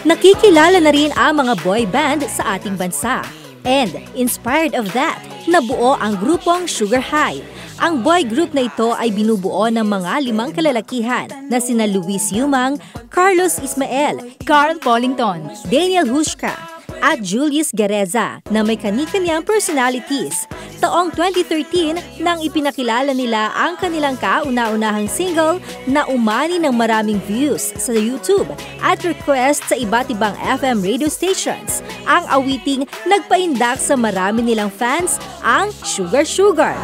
Nakikilala na rin ang mga boy band sa ating bansa. And inspired of that, nabuo ang grupong Sugar High. Ang boy group na ito ay binubuo ng mga 5 kalalakihan na sina Luis Yumang, Carlos Ismael, Carl Pollington, Daniel Hushka, at Julius Gareza na may kani-kanyang personalities. Taong 2013 nang ipinakilala nila ang kanilang kauna-unahang single na umani ng maraming views sa YouTube at request sa iba't ibang FM radio stations. Ang awiting nagpaindak sa marami nilang fans, ang Sugar Sugar.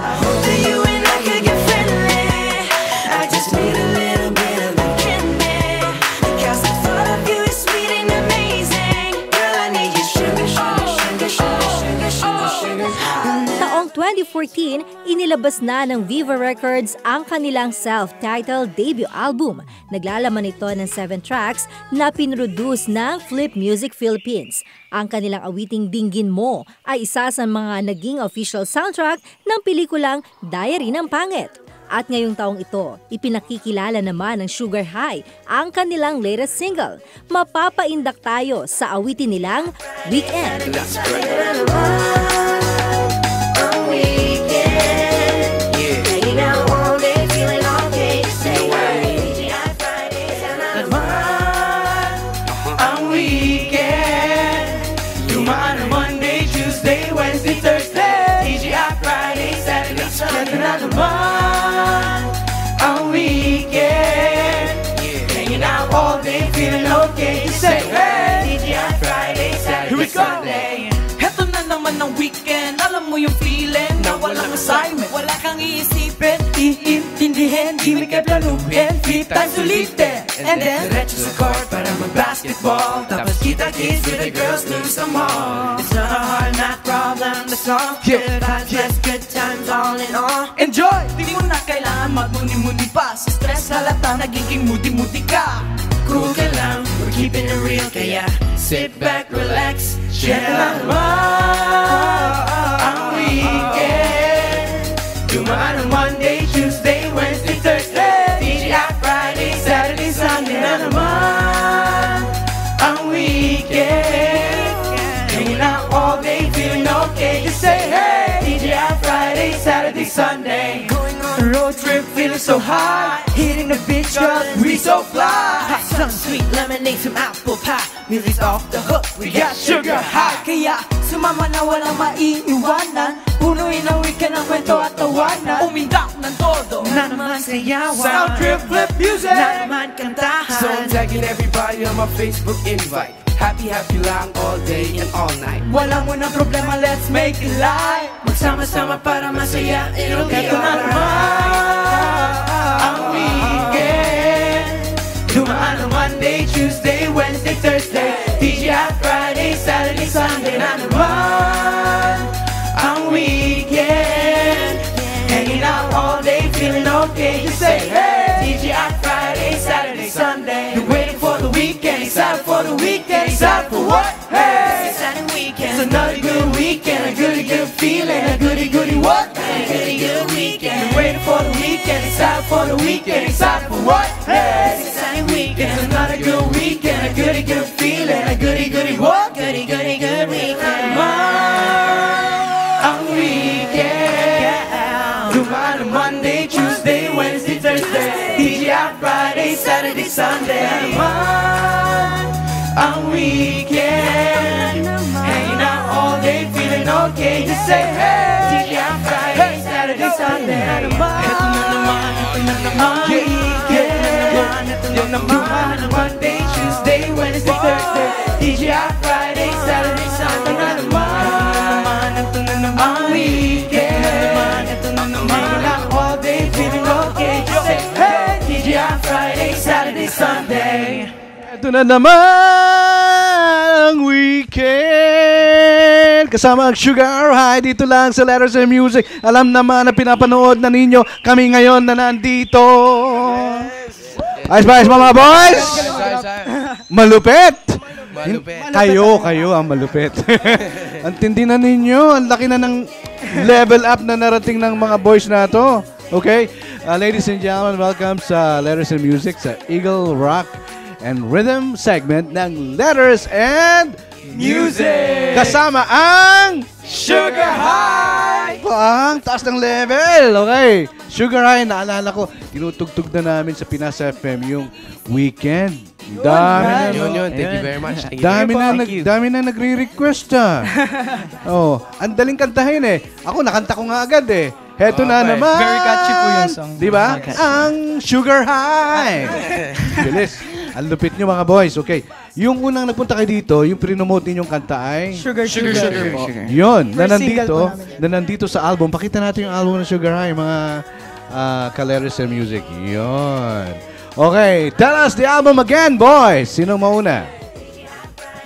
Taong 2014, inilabas na ng Viva Records ang kanilang self-titled debut album. Naglalaman ito ng 7 tracks na pinroduce ng Flip Music Philippines. Ang kanilang awiting Dinggin Mo ay isa sa mga naging official soundtrack ng pelikulang Diary ng Pangit. At ngayong taong ito, ipinakikilala naman ng Sugar High ang kanilang latest single. Mapapaindak tayo sa awitin nilang Weekend. Heto na naman ang weekend. Alam mo yung feeling na walang assignment, wala kang iisipin, iintindihin, di may kaplanuhin, 3 times ulitin. And then, diretso sa court para mag-basketball, tapos kita-kiss with the girls through some mall. It's not a hard math problem, the song good vibes, let's good times all in all. Enjoy! Di mo na kailangan magmuni-muni pa, sa stress halata nagiging moody-moody ka. Cool ka lang, we're keeping it real, kaya sit back, relax, share lang ang weekend. Dumaan ang Monday, Tuesday, Wednesday, Thursday, TGI Friday, Saturday, Sunday na naman ang weekend. Hanging out all day, feeling okay, just say hey. TGI Friday, Saturday, Sunday. Going on a road trip, feeling so high, hitting the beach, girl, we so fly. Some sweet lemonade, some apple pie, music's off the hook, we got Sugar High. Kaya sumama na walang maiiwanan, punuin ang weekend ng kwento at tawanan. Umindak ng todo, na naman sayawan, sound trip, flip music, na naman kantahan. So I'm tagging everybody on my Facebook invite. Happy, happy lang all day and all night. Walang munang problema, let's make it live. Magsama-sama para masaya, it'll be alright. Ang weekend, dumaan ang Monday, Tuesday, Wednesday, Thursday, TGI Friday, Saturday, Sunday na naman ang weekend. Hanging out all day, feeling okay, just say hey. TGI Friday, Saturday, Sunday. You're waiting for the weekend, excited for the weekend, excited for what? Hey, exciting weekend. It's another good weekend, a goody good feeling, a goody goody what? A goody good weekend. You're waiting for the weekend, excited for the weekend, excited for what? Hey, exciting weekend. It's another good weekend, a goody good feeling, a goody goody what? Goody goody good weekend. Ang weekend. Dumaan ang Monday, Tuesday, Wednesday, Thursday, TGI Friday, Saturday, Sunday. Naman ang weekend. Hanging out all day, feeling okay, just say hey. TGI Friday, Saturday, Sunday. Ito na naman, ito na naman weekend. Ito na naman ang Monday, Tuesday, Wednesday, Thursday, TGI Friday, Saturday, Sunday. Na naman, ito na naman weekend. Ito na naman, hanging out all day, feeling okay, just say hey. TGI Friday, Saturday, Sunday. Ito na naman ang weekend. Kasama ang Sugar High dito lang sa Letters and Music. Alam naman na pinapanood na ninyo kami ngayon na nandito. Ayos ba, ayos mga boys? Malupit. Kayo ang malupit. Ang tindi na ninyo. Ang laki na ng level up na narating ng mga boys na to. Okay? Ladies and gentlemen, welcome sa Letters and Music sa Eagle Rock and rhythm segment ng Letters and Music! Kasama ang Sugar High! Ang taas ng level. Okay. Sugar High, naalala ko, tinutugtug na namin sa Pinas FM yung Weekend. Dami na. Yun. Thank you very much. Thank you. Dami na nagre-request oh, ang daling kantahin Ako nakanta ko nga agad Heto na naman. Very catchy po yung song. Di ba? Ang Sugar High. Bilis. Ang lupit nyo mga boys. Okay. Yung unang nagpunta kayo dito, yung prinomote ninyong kanta ay Sugar. yun, na First single po nandito sa album. Pakita natin yung album ng Sugar High, mga Kaleres and Music. Yun. Okay, tell us the album again, boys. Sinong mauna?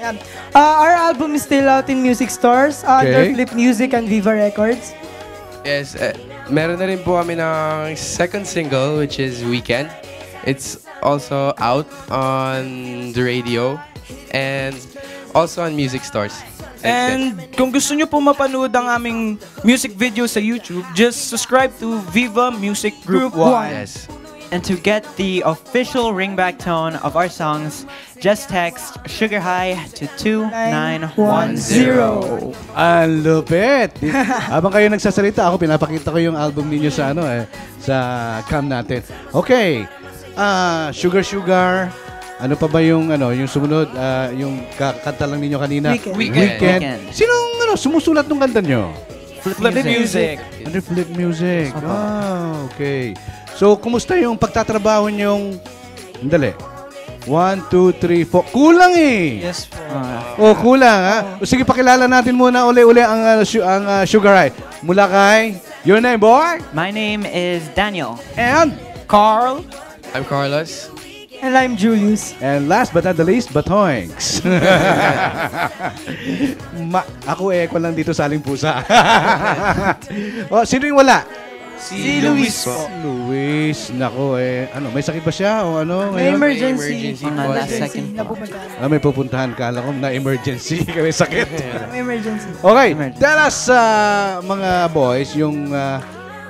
Yan. Our album is still out in music stores under Okay. Flip Music and Viva Records. Yes, meron na rin po kami ng second single, which is Weekend. It's also out on the radio and also on music stores. And kung gusto nyo po mapanood ang aming music video sa YouTube, just subscribe to Viva Music Group 1. Yes. And to get the official ringback tone of our songs, just text Sugar High to 2910. Ang lupit. Habang kayo nagsasalita, ako pinapakita ko yung album ninyo sa sa cam natin. Okay. Sugar. Ano pa ba yung yung sumunod yung kanta lang ninyo kanina? Weekend. Sinong sumusulat ng kanta nyo? Flip Music. Under Flip Music. Okay. So, kumusta yung pagtatrabaho nyong dali? 1, 2, 3, 4. Kulang Yes po. kulang O, sige, pakilala natin muna uli ang Sugar High. Mula kay your name, boy? My name is Daniel. And Carl. I'm Carlos. And I'm Julius. And last but not the least, Batoinks. Ako ko lang dito sa Aling Pusa. Sino yung wala? Si Luis po. Luis, nako may sakit ba siya o ano? May ngayon? emergency. On the last second. Napupuntahan. May pupuntahan ka lang na emergency, may sakit. May emergency. Okay, tell us mga boys, yung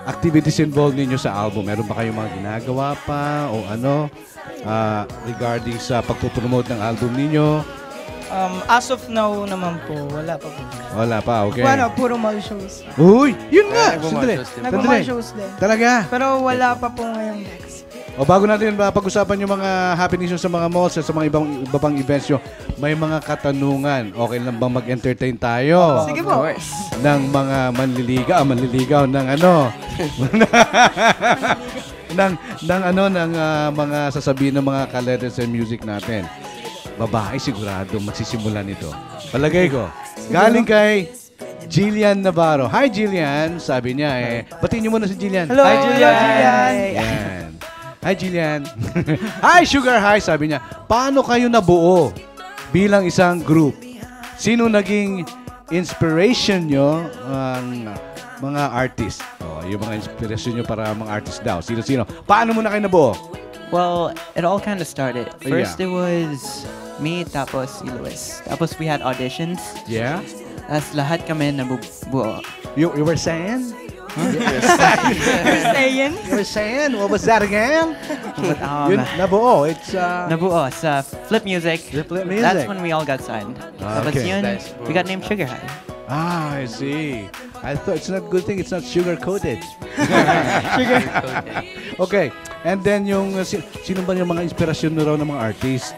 activities involved ninyo sa album. Meron ba kayong mga ginagawa pa o regarding sa pagpupromote ng album ninyo? As of now naman po, wala pa po. Wala pa, okay. Puro mall shows. Uy, yun nga! Nag-mall shows din. Talaga? Pero wala pa po ngayong next. O bago natin pag-usapan yung mga happenings sa mga malls at sa mga iba pang events nyo, may mga katanungan. Okay lang bang mag-entertain tayo? Sige po. Ng mga manliligaw ng ng mga sasabihin ng mga Kaleres and Music natin. Babae sigurado magsisimula nito. Palagay ko. Galing kay Jillian Navarro. Hi Jillian, sabi niya batiin niyo muna si Jillian. Hello, Hi Jillian. Yan. Hi Jillian. Hi Sugar High, sabi niya. Paano kayo nabuo bilang isang group? Sino naging inspiration nyo ang mga artist? Yung mga inspiration nyo para mga artist daw. Sino-sino? Paano mo na kayo nabuo? Well, it all kind of started. First Yeah. it was me, tapos si Luis. Tapos we had auditions. Yeah? Tapos lahat kami nabubuo. You were saying? Saying. You were saying? What was that again? But, Yun, nabuo. It's nabuo sa Flip Music. Flip Music. That's when we all got signed. Tapos Okay. yun, Nice. we got named Sugar High. I see. I thought it's not a good thing. It's not sugar-coated. Okay. And then yung, sino ba yung mga inspirasyon na raw ng mga artists?